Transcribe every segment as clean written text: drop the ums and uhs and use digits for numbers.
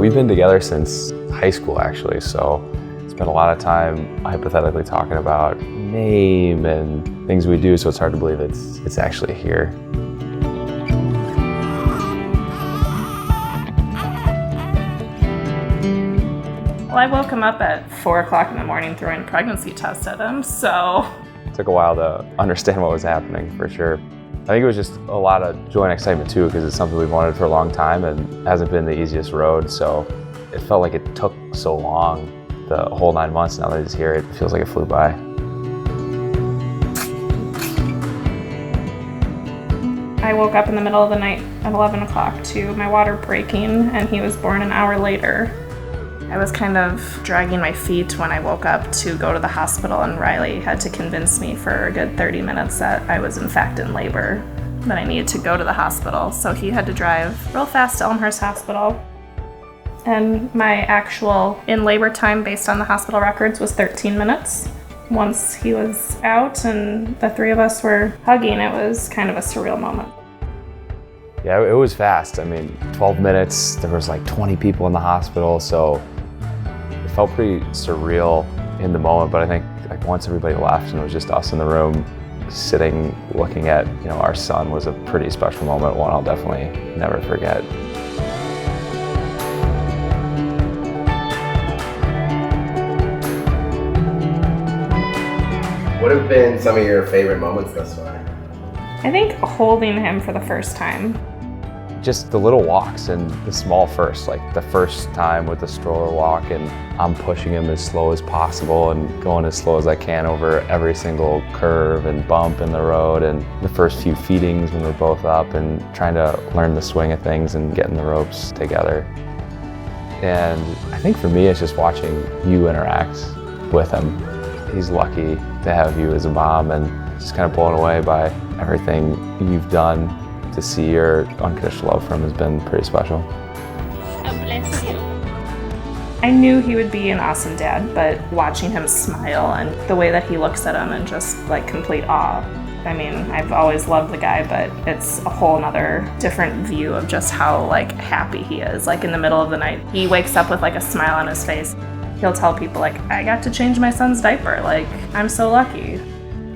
We've been together since high school, actually, so spent a lot of time hypothetically talking about name and things we do, so it's hard to believe it's actually here. Well, I woke him up at 4 o'clock in the morning throwing a pregnancy test at him, so. It took a while to understand what was happening, for sure. I think it was just a lot of joy and excitement too, because it's something we've wanted for a long time and hasn't been the easiest road, so it felt like it took so long, the whole 9 months. Now that he's here, it feels like it flew by. I woke up in the middle of the night at 11 o'clock to my water breaking, and he was born an hour later. I was kind of dragging my feet when I woke up to go to the hospital, and Riley had to convince me for a good 30 minutes that I was in fact in labor, that I needed to go to the hospital. So he had to drive real fast to Elmhurst Hospital. And my actual in labor time based on the hospital records was 13 minutes. Once he was out and the three of us were hugging, it was kind of a surreal moment. Yeah, it was fast. I mean, 12 minutes, there was like 20 people in the hospital, so it felt pretty surreal in the moment, but I think like once everybody left and it was just us in the room sitting looking at, our son was a pretty special moment, one I'll definitely never forget. What have been some of your favorite moments thus far? I think holding him for the first time. Just the little walks and the small firsts, like the first time with the stroller walk, and I'm pushing him as slow as possible and going as slow as I can over every single curve and bump in the road, and the first few feedings when we're both up and trying to learn the swing of things and getting the ropes together. And I think for me, it's just watching you interact with him. He's lucky to have you as a mom, and just kind of blown away by everything you've done. To see your unconditional love for him has been pretty special. God bless you. I knew he would be an awesome dad, but watching him smile and the way that he looks at him and just like complete awe. I mean, I've always loved the guy, but it's a whole nother different view of just how like happy he is. Like in the middle of the night, he wakes up with like a smile on his face. He'll tell people like, I got to change my son's diaper. Like, I'm so lucky.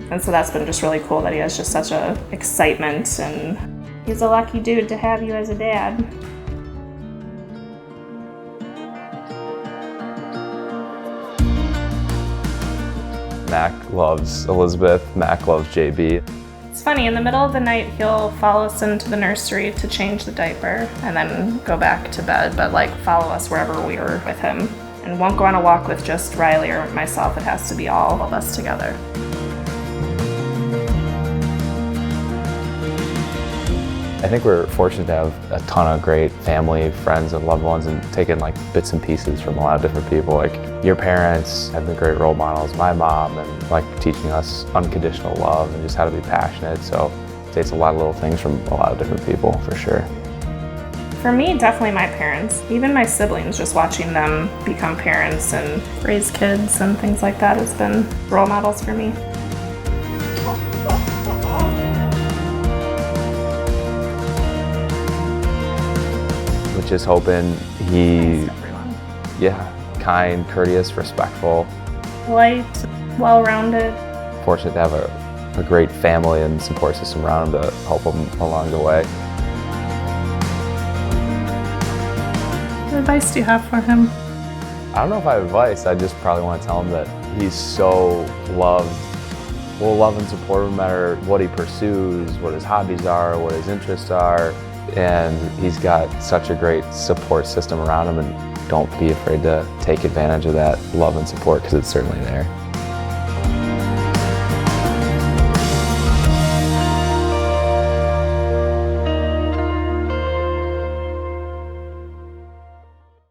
And so that's been just really cool that he has just such a excitement, and he's a lucky dude to have you as a dad. Mac loves Elizabeth, Mac loves JB. It's funny, in the middle of the night, he'll follow us into the nursery to change the diaper and then go back to bed, but like follow us wherever we were with him. And won't go on a walk with just Riley or myself, it has to be all of us together. I think we're fortunate to have a ton of great family, friends, and loved ones, and taking like bits and pieces from a lot of different people. Like your parents have been great role models, my mom, and like teaching us unconditional love and just how to be passionate. So it takes a lot of little things from a lot of different people, for sure. For me, definitely my parents. Even my siblings, just watching them become parents and raise kids and things like that has been role models for me. Just hoping he, kind, courteous, respectful. Polite, well-rounded. Fortunate to have a great family and support system around him to help him along the way. What advice do you have for him? I don't know if I have advice. I just probably want to tell him that he's so loved. We'll love and support him no matter what he pursues, what his hobbies are, what his interests are. And he's got such a great support system around him, and don't be afraid to take advantage of that love and support, because it's certainly there.